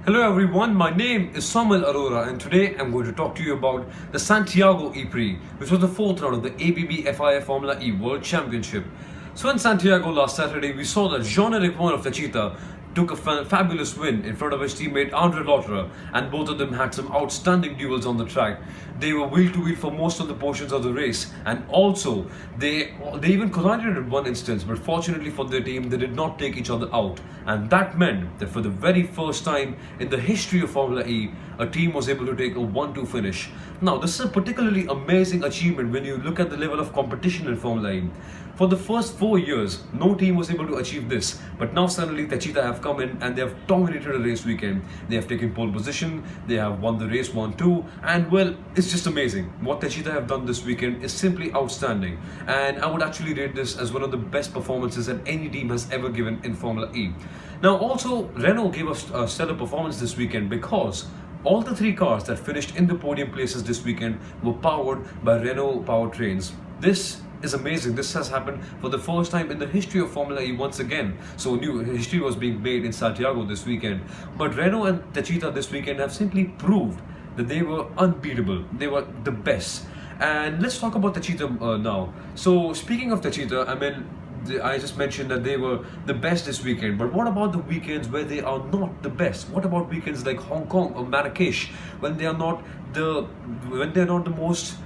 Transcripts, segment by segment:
Hello everyone, my name is Soumil Arora and today I'm going to talk to you about the Santiago ePrix, which was the fourth round of the ABB FIA Formula E World Championship. So in Santiago last Saturday, we saw that Jean-Eric Vergne of Techeetah took a fabulous win in front of his teammate Arora, and both of them had some outstanding duels on the track. They were wheel to wheel for most of the portions of the race, and also they even collided in one instance, but fortunately for their team they did not take each other out, and that meant that for the very first time in the history of Formula E, a team was able to take a 1-2 finish. Now this is a particularly amazing achievement when you look at the level of competition in Formula E. For the first 4 years, no team was able to achieve this, but now suddenly Techeetah have come in and they have dominated a race weekend. They have taken pole position, they have won the race 1-2, and well, it's just amazing. What Techeetah have done this weekend is simply outstanding, and I would actually rate this as one of the best performances that any team has ever given in Formula E. Now also, Renault gave us a stellar performance this weekend because all the three cars that finished in the podium places this weekend were powered by Renault powertrains. This is amazing. This has happened for the first time in the history of Formula E once again. So new history was being made in Santiago this weekend. But Renault and Techeetah this weekend have simply proved that they were unbeatable. They were the best. And let's talk about Techeetah now. So speaking of Techeetah, I just mentioned that they were the best this weekend, but what about the weekends where they are not the best? What about weekends like Hong Kong or Marrakesh when they're not the most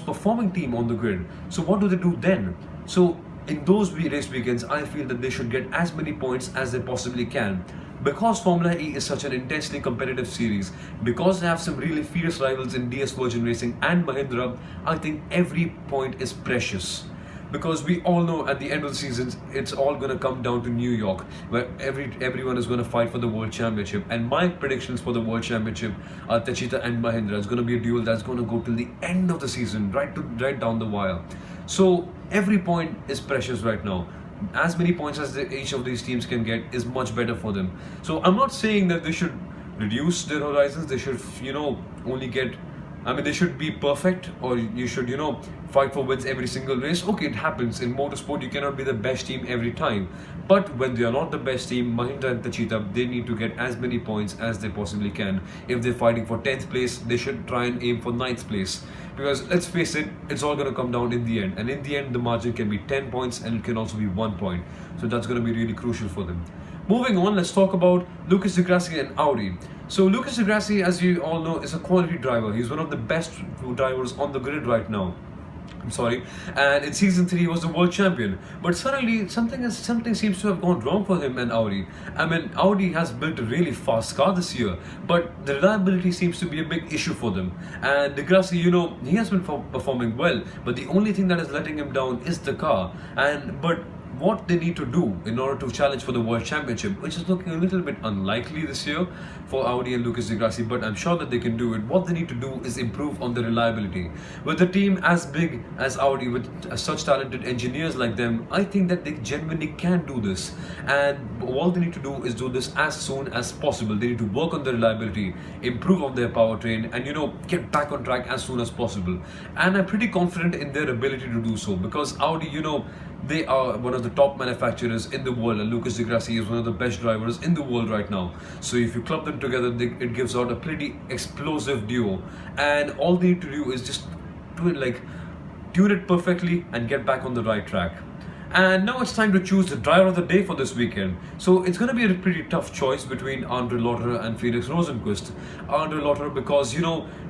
performing team on the grid? So what do they do then? So in those race weekends, I feel that they should get as many points as they possibly can. Because Formula E is such an intensely competitive series, because they have some really fierce rivals in DS Virgin Racing and Mahindra, I think every point is precious. Because we all know at the end of the season, it's all going to come down to New York, where everyone is going to fight for the World Championship. And my predictions for the World Championship are Techeetah and Mahindra. It's going to be a duel that's going to go till the end of the season, right down the wire. So every point is precious right now. As many points as each of these teams can get is much better for them. So I'm not saying that they should reduce their horizons. They should, only get... they should be perfect, or you should, fight for wins every single race. Okay, it happens. In motorsport, you cannot be the best team every time. But when they are not the best team, Mahindra and Techeetah, they need to get as many points as they possibly can. If they're fighting for 10th place, they should try and aim for 9th place. Because let's face it, it's all going to come down in the end. And in the end, the margin can be 10 points and it can also be 1 point. So that's going to be really crucial for them. Moving on, let's talk about Lucas di Grassi and Audi. So Lucas di Grassi, as you all know, is a quality driver. He's one of the best drivers on the grid right now. And in season 3 he was the world champion. But suddenly something seems to have gone wrong for him and Audi. Audi has built a really fast car this year, but the reliability seems to be a big issue for them. And di Grassi, he has been performing well, but the only thing that is letting him down is the car. But what they need to do in order to challenge for the World Championship, which is looking a little bit unlikely this year for Audi and Lucas di Grassi, but I'm sure that they can do it. What they need to do is improve on the reliability. With a team as big as Audi, with such talented engineers like them, I think that they genuinely can do this. And all they need to do is do this as soon as possible. They need to work on the reliability, improve on their powertrain, and get back on track as soon as possible. And I'm pretty confident in their ability to do so, because Audi, they are one of the top manufacturers in the world, and Lucas di Grassi is one of the best drivers in the world right now. So if you club them together, it gives out a pretty explosive duo, and all they need to do is just tune it perfectly and get back on the right track. And now it's time to choose the driver of the day for this weekend. So it's going to be a pretty tough choice between Andre Lotterer and Felix Rosenqvist. Andre Lotterer because,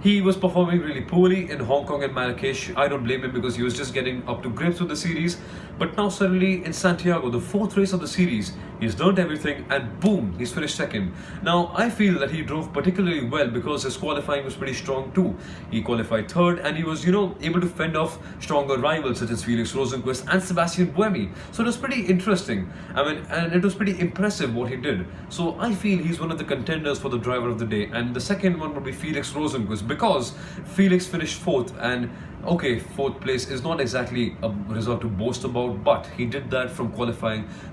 he was performing really poorly in Hong Kong and Marrakesh. I don't blame him because he was just getting up to grips with the series. But now suddenly in Santiago, the 4th race of the series, he's learned everything and boom, he's finished second. Now I feel that he drove particularly well because his qualifying was pretty strong too. He qualified 3rd and he was, able to fend off stronger rivals such as Felix Rosenqvist and Sebastian Buemi. So it was pretty interesting. And it was pretty impressive what he did. So I feel he's one of the contenders for the driver of the day. And the second one would be Felix Rosenqvist because Felix finished 4th, and okay, 4th place is not exactly a result to boast about, but he did that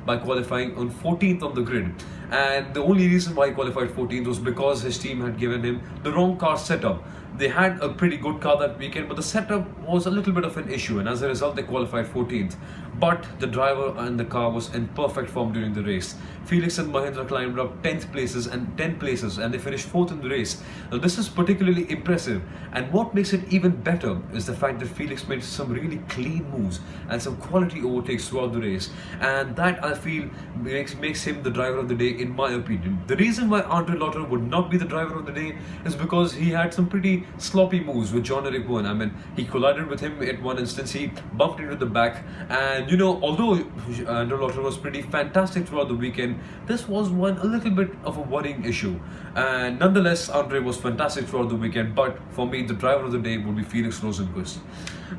by qualifying on 14th on the grid. And the only reason why he qualified 14th was because his team had given him the wrong car setup. They had a pretty good car that weekend, but the setup was a little bit of an issue, and as a result they qualified 14th. but the driver and the car was in perfect form during the race. Felix and Mahindra climbed up 10th places and 10 places, and they finished 4th in the race. Now this is particularly impressive, and what makes it even better is the fact that Felix made some really clean moves and some quality overtakes throughout the race, and that I feel makes him the driver of the day in my opinion. The reason why Andre Lotterer would not be the driver of the day is because he had some pretty sloppy moves with Jean-Eric Vergne. I mean, he collided with him at one instance, he bumped into the back, and although Andre Lotterer was pretty fantastic throughout the weekend, this was a little bit of a worrying issue. And nonetheless, Andre was fantastic throughout the weekend, but for me, the driver of the day would be Felix Rosenqvist.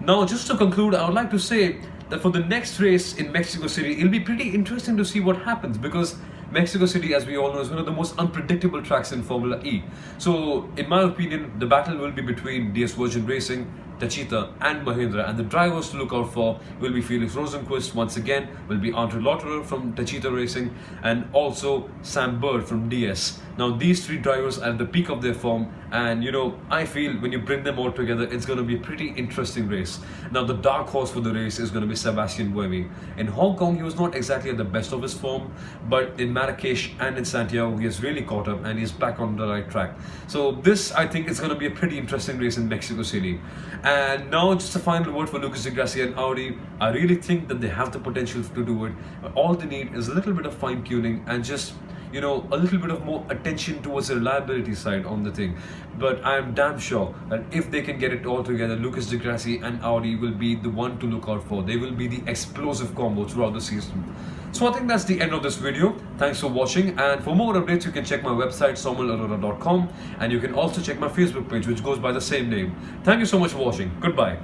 Now, just to conclude, I would like to say that for the next race in Mexico City, it'll be pretty interesting to see what happens, because Mexico City, as we all know, is one of the most unpredictable tracks in Formula E. So, in my opinion, the battle will be between DS Virgin Racing, Techeetah and Mahindra, and the drivers to look out for will be Felix Rosenqvist once again, will be Andre Lotterer from Techeetah Racing, and also Sam Bird from DS. Now these three drivers are at the peak of their form, and I feel when you bring them all together, it's going to be a pretty interesting race. Now the dark horse for the race is going to be Sebastian Buemi. In Hong Kong, he was not exactly at the best of his form, but in Marrakesh and in Santiago, he has really caught up and he's back on the right track. So this, I think, is going to be a pretty interesting race in Mexico City. And now just a final word for Lucas Di Grassi and Audi. I really think that they have the potential to do it. All they need is a little bit of fine tuning and just a little bit of more attention towards the reliability side on the thing. But I'm damn sure that if they can get it all together, Lucas Di Grassi and Audi will be the one to look out for. They will be the explosive combo throughout the season. So I think that's the end of this video. Thanks for watching, and for more updates you can check my website soumilarora.com, and you can also check my Facebook page, which goes by the same name. Thank you so much for watching. Goodbye.